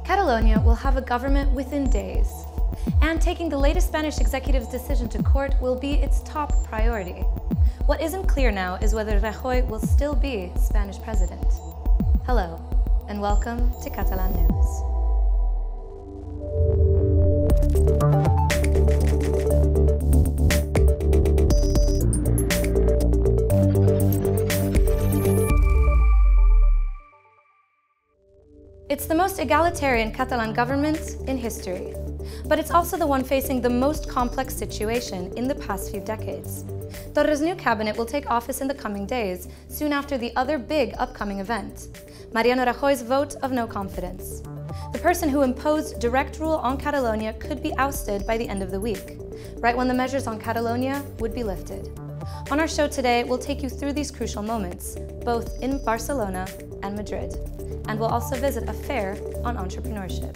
Catalonia will have a government within days, and taking the latest Spanish executive's decision to court will be its top priority. What isn't clear now is whether Rajoy will still be Spanish president. Hello, and welcome to Catalan News. It's the most egalitarian Catalan government in history, but it's also the one facing the most complex situation in the past few decades. Torra's new cabinet will take office in the coming days, soon after the other big upcoming event, Mariano Rajoy's vote of no confidence. The person who imposed direct rule on Catalonia could be ousted by the end of the week, right when the measures on Catalonia would be lifted. On our show today, we'll take you through these crucial moments, both in Barcelona and Madrid. And we'll also visit a fair on entrepreneurship.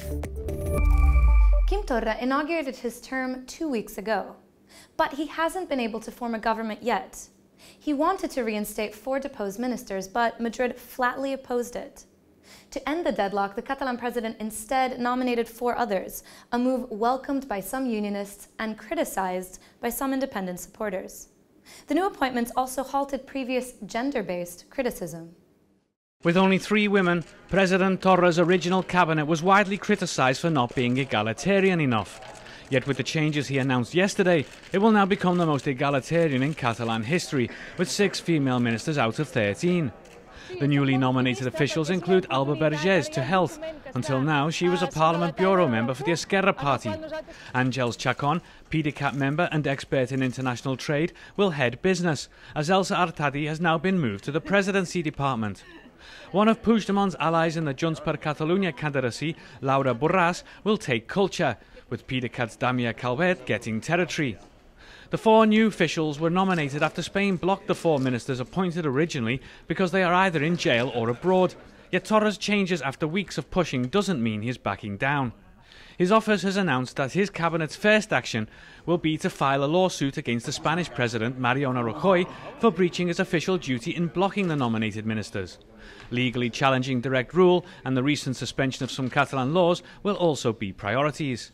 Quim Torra inaugurated his term 2 weeks ago, but he hasn't been able to form a government yet. He wanted to reinstate 4 deposed ministers, but Madrid flatly opposed it. To end the deadlock, the Catalan president instead nominated 4 others, a move welcomed by some unionists and criticized by some independent supporters. The new appointments also halted previous gender-based criticism. With only 3 women, President Torra's original cabinet was widely criticised for not being egalitarian enough. Yet with the changes he announced yesterday, it will now become the most egalitarian in Catalan history, with 6 female ministers out of 13. The newly nominated officials include Alba Vergés to Health. Until now, she was a Parliament Bureau member for the Esquerra Party. Àngels Chacón, PDeCAT member and expert in international trade, will head business, as Elsa Artadi has now been moved to the presidency department. One of Puigdemont's allies in the Junts per Catalunya candidacy, Laura Borràs, will take culture, with PDeCAT's Damià Calvet getting territory. The 4 new officials were nominated after Spain blocked the 4 ministers appointed originally because they are either in jail or abroad. Yet Torra's changes after weeks of pushing doesn't mean he's backing down. His office has announced that his cabinet's first action will be to file a lawsuit against the Spanish president, Mariano Rajoy, for breaching his official duty in blocking the nominated ministers. Legally challenging direct rule and the recent suspension of some Catalan laws will also be priorities.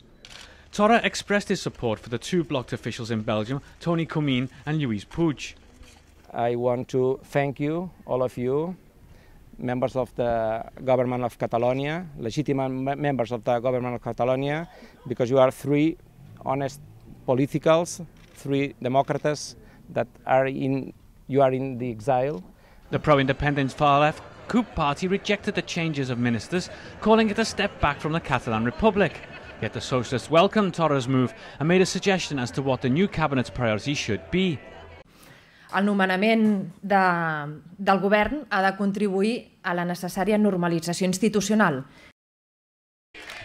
Torra expressed his support for the 2 blocked officials in Belgium, Toni Comín and Lluís Puig. I want to thank you, all of you, members of the government of Catalonia, legitimate members of the government of Catalonia, because you are 3 honest politicals, 3 democrats that are in the exile. The pro-independence far-left coup party rejected the changes of ministers, calling it a step back from the Catalan Republic. Yet the socialists welcomed Torra's move and made a suggestion as to what the new cabinet's priorities should be. El nomenament del govern ha de contribuir a la necessària normalització institucional.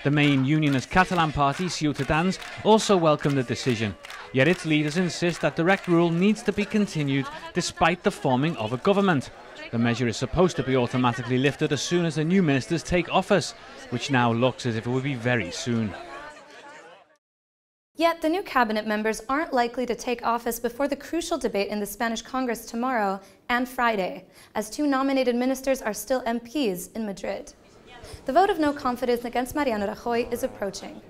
The main unionist Catalan party, Ciutadans, also welcomed the decision. Yet its leaders insist that direct rule needs to be continued despite the forming of a government. The measure is supposed to be automatically lifted as soon as the new ministers take office, which now looks as if it will be very soon. Yet the new cabinet members aren't likely to take office before the crucial debate in the Spanish Congress tomorrow and Friday, as 2 nominated ministers are still MPs in Madrid. The vote of no confidence against Mariano Rajoy is approaching.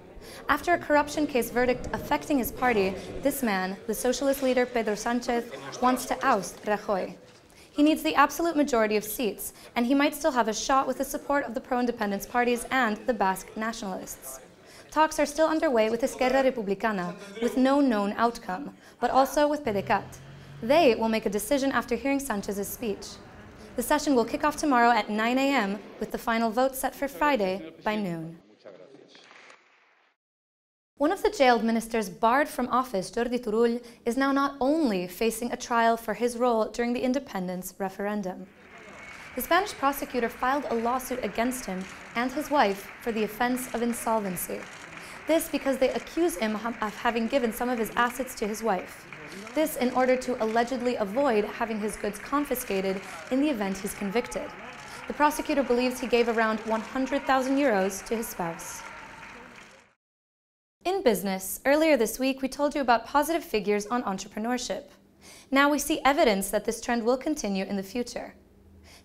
After a corruption case verdict affecting his party, this man, the socialist leader Pedro Sánchez, wants to oust Rajoy. He needs the absolute majority of seats, and he might still have a shot with the support of the pro-independence parties and the Basque nationalists. Talks are still underway with Esquerra Republicana, with no known outcome, but also with PDeCAT. They will make a decision after hearing Sánchez's speech. The session will kick off tomorrow at 9 a.m., with the final vote set for Friday by noon. One of the jailed ministers barred from office, Jordi Turull, is now not only facing a trial for his role during the independence referendum. The Spanish prosecutor filed a lawsuit against him and his wife for the offense of insolvency. This because they accuse him of having given some of his assets to his wife. This in order to allegedly avoid having his goods confiscated in the event he's convicted. The prosecutor believes he gave around 100,000 euros to his spouse. In business, earlier this week we told you about positive figures on entrepreneurship. Now we see evidence that this trend will continue in the future.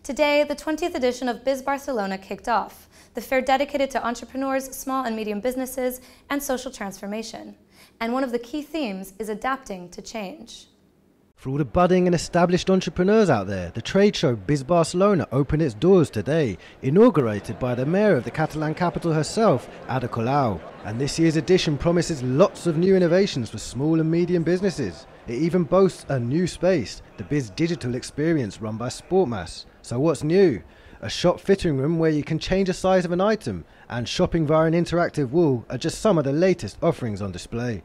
Today, the 20th edition of Biz Barcelona kicked off, the fair dedicated to entrepreneurs, small and medium businesses, and social transformation. And one of the key themes is adapting to change. For all the budding and established entrepreneurs out there, the trade show Biz Barcelona opened its doors today, inaugurated by the mayor of the Catalan capital herself, Ada Colau. And this year's edition promises lots of new innovations for small and medium businesses. It even boasts a new space, the Biz Digital Experience run by Sportmas. So what's new? A shop fitting room where you can change the size of an item, and shopping via an interactive wall are just some of the latest offerings on display.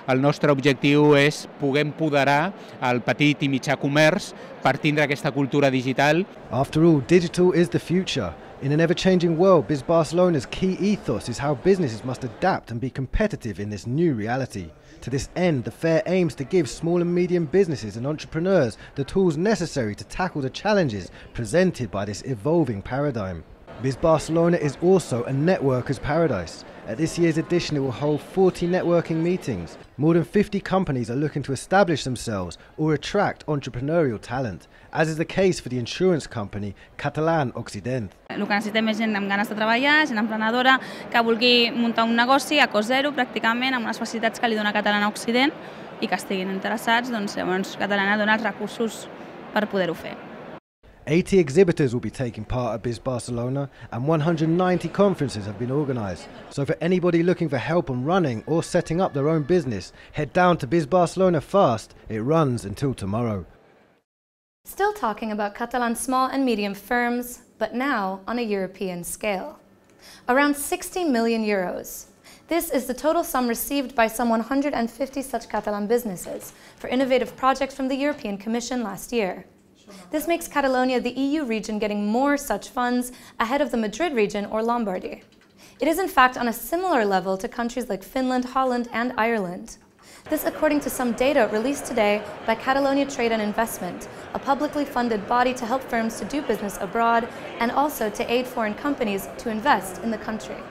El nostre objectiu és poder empoderar el petit i mitjà comerç per tindre aquesta cultura digital. After all, digital is the future. In an ever-changing world, Biz Barcelona's key ethos is how businesses must adapt and be competitive in this new reality. To this end, the fair aims to give small and medium businesses and entrepreneurs the tools necessary to tackle the challenges presented by this evolving paradigm. Biz Barcelona is also a networker's paradise. At this year's edition, it will hold 40 networking meetings. More than 50 companies are looking to establish themselves or attract entrepreneurial talent, as is the case for the insurance company Catalan Occident. El que necessitem és gent amb ganes de treballar, gent emprenedora, que vulgui muntar un negoci a cost zero, pràcticament, amb unes facilitats que li dona Catalan Occident i que estiguin interessats, doncs llavors Catalana dona els recursos per poder-ho fer. 80 exhibitors will be taking part at Biz Barcelona and 190 conferences have been organised. So for anybody looking for help on running or setting up their own business, head down to Biz Barcelona fast. It runs until tomorrow. Still talking about Catalan small and medium firms, but now on a European scale. Around 60 million euros. This is the total sum received by some 150 such Catalan businesses for innovative projects from the European Commission last year. This makes Catalonia the EU region getting more such funds ahead of the Madrid region or Lombardy. It is in fact on a similar level to countries like Finland, Holland and Ireland. This according to some data released today by Catalonia Trade and Investment, a publicly funded body to help firms to do business abroad and also to aid foreign companies to invest in the country.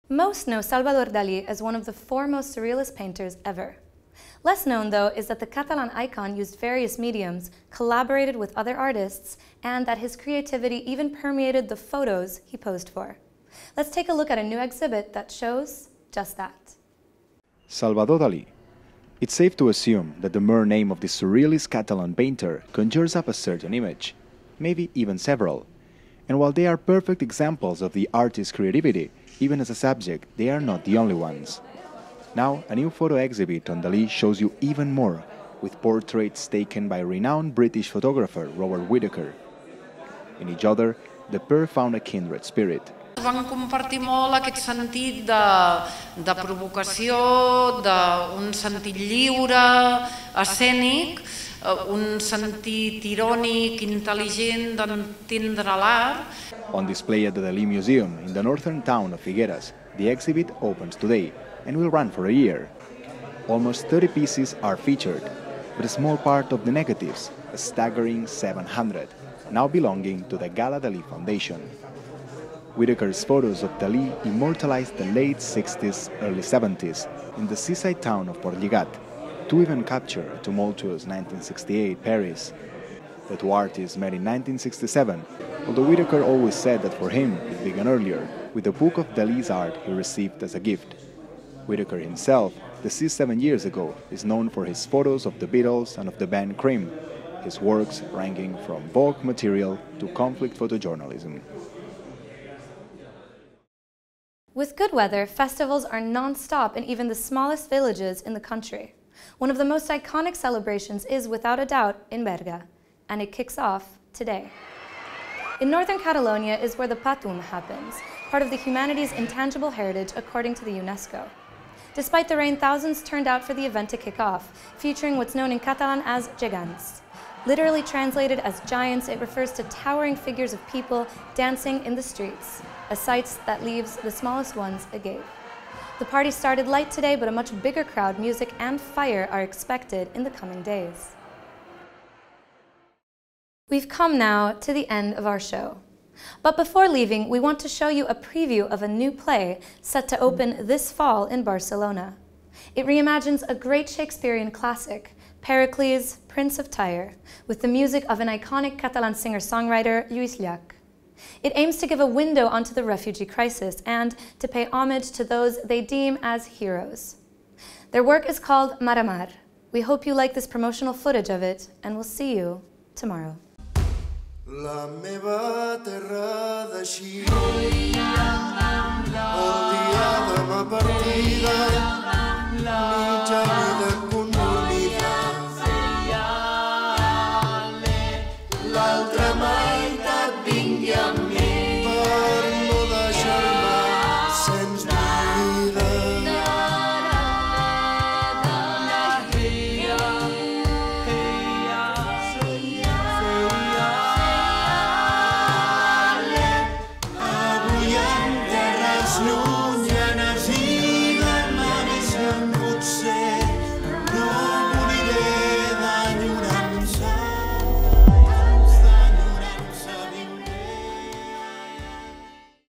Most know Salvador Dalí as one of the foremost surrealist painters ever. Less known, though, is that the Catalan icon used various mediums, collaborated with other artists, and that his creativity even permeated the photos he posed for. Let's take a look at a new exhibit that shows just that. Salvador Dalí. It's safe to assume that the mere name of this surrealist Catalan painter conjures up a certain image, maybe even several. And while they are perfect examples of the artist's creativity, even as a subject, they are not the only ones. Now, a new photo exhibit on Dalí shows you even more, with portraits taken by renowned British photographer Robert Whittaker. In each other, the pair found a kindred spirit. Vam compartir molt aquest sentit de provocació, d'un sentit lliure, escènic, un sentit irònic, intel·ligent d'entendre l'art. On display at the Dalí Museum in the northern town of Figueres, the exhibit opens today and will run for a year. Almost 30 pieces are featured, but a small part of the negatives, a staggering 700, now belonging to the Gala Dalí Foundation. Whittaker's photos of Dalí immortalized the late 60s, early 70s in the seaside town of Portlligat, to even capture a tumultuous 1968 Paris. The two artists met in 1967, although Whittaker always said that for him it began earlier, with a book of Dalí's art he received as a gift. Whittaker himself, deceased 7 years ago, is known for his photos of the Beatles and of the band Cream, his works ranging from Vogue material to conflict photojournalism. With good weather, festivals are non-stop in even the smallest villages in the country. One of the most iconic celebrations is, without a doubt, in Berga, and it kicks off today. In northern Catalonia is where the Patum happens, part of the humanity's intangible heritage according to the UNESCO. Despite the rain, thousands turned out for the event to kick off, featuring what's known in Catalan as gegants. Literally translated as giants, it refers to towering figures of people dancing in the streets, a sight that leaves the smallest ones agape. The party started light today, but a much bigger crowd, music and fire are expected in the coming days. We've come now to the end of our show. But before leaving, we want to show you a preview of a new play set to open this fall in Barcelona. It reimagines a great Shakespearean classic, Pericles, Prince of Tyre, with the music of an iconic Catalan singer-songwriter, Lluís Llach. It aims to give a window onto the refugee crisis and to pay homage to those they deem as heroes. Their work is called Mar a Mar. We hope you like this promotional footage of it, and we'll see you tomorrow. La meva terra de Xile, el dia de ma partida, mitja vida